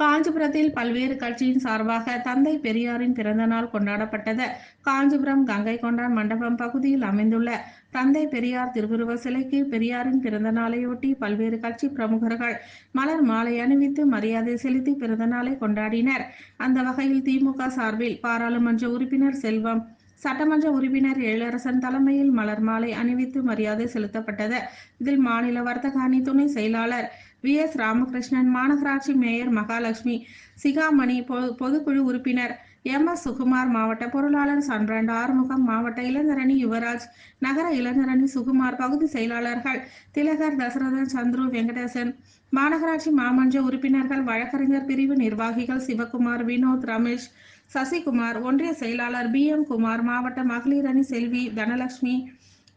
காஞ்சிபுரத்தில் பல்வேறு கட்சியின் சார்பாக தந்தை பெரியாரின் பிறந்த நாள் கொண்டாடப்பட்டது. காஞ்சிபுரம் கங்கை கொண்டான் மண்டபம் பகுதியில் அமைந்துள்ள தந்தை பெரியார் திருவுருவ சிலைக்கு பெரியாரின் பிறந்த நாளையொட்டி பல்வேறு கட்சி பிரமுகர்கள் மலர் மாலை அணிவித்து மரியாதை செலுத்தி பிறந்த நாளை கொண்டாடினர். அந்த வகையில் திமுக சார்பில் பாராளுமன்ற உறுப்பினர் செல்வம், சட்டமன்ற உறுப்பினர் எழிலரசன் தலைமையில் மலர் மாலை அணிவித்து மரியாதை செலுத்தப்பட்டது. இதில் மாநில வர்த்தக அணி துணை செயலாளர் VS ராமகிருஷ்ணன், மாநகராட்சி மேயர் மகாலட்சுமி, சிகாமணி, பொதுக்குழு உறுப்பினர் MS சுகுமார், மாவட்ட பொருளாளர் சன்பிரண்ட் ஆறுமுகம், மாவட்ட இளைஞரணி யுவராஜ், நகர இளைஞரணி சுகுமார், பகுதி செயலாளர்கள் திலகர், தசரதன், சந்துரு, வெங்கடேசன், மாநகராட்சி மாமன்ற உறுப்பினர்கள், வழக்கறிஞர் பிரிவு நிர்வாகிகள் சிவகுமார், வினோத், ரமேஷ், சசிகுமார், ஒன்றிய செயலாளர் BM குமார், மாவட்ட மகளிர் அணி செல்வி, தனலட்சுமி,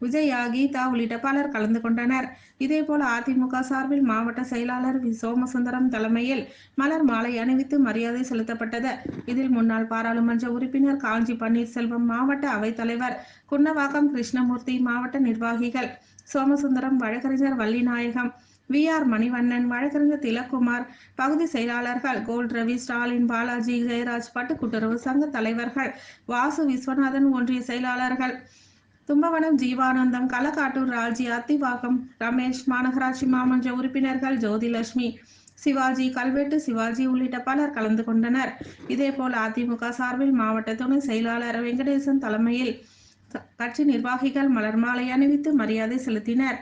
விஜயா, கீதா உள்ளிட்ட பலர் கலந்து கொண்டனர். இதேபோல அதிமுக சார்பில் மாவட்ட செயலாளர் வி. சோமசுந்தரம் தலைமையில் மலர் மாலை அணிவித்து மரியாதை செலுத்தப்பட்டது. இதில் முன்னாள் பாராளுமன்ற உறுப்பினர் காஞ்சி பன்னீர்செல்வம், மாவட்ட அவைத்தலைவர் குன்னவாக்கம் கிருஷ்ணமூர்த்தி, மாவட்ட நிர்வாகிகள் சோமசுந்தரம், வழக்கறிஞர் வள்ளிநாயகம், VR மணிவண்ணன், வழக்கறிஞர் திலக்குமார், பகுதி செயலாளர்கள் கோல்ட் ரவி, ஸ்டாலின், பாலாஜி, ஜெயராஜ், பட்டு கூட்டுறவு சங்க தலைவர்கள் வாசு, விஸ்வநாதன், ஒன்றிய செயலாளர்கள் தும்பவனம் ஜீவானந்தம், களக்காட்டூர் ராஜி, அத்திவாக்கம் ரமேஷ், மாநகராட்சி மாமன்ற உறுப்பினர்கள் ஜோதிலட்சுமி, சிவாஜி, கல்வெட்டு சிவாஜி உள்ளிட்ட பலர் கலந்து கொண்டனர். இதேபோல் அதிமுக சார்பில் மாவட்ட துணை செயலாளர் வெங்கடேசன் தலைமையில் கட்சி நிர்வாகிகள் மலர் மாலை அணிவித்து மரியாதை செலுத்தினர்.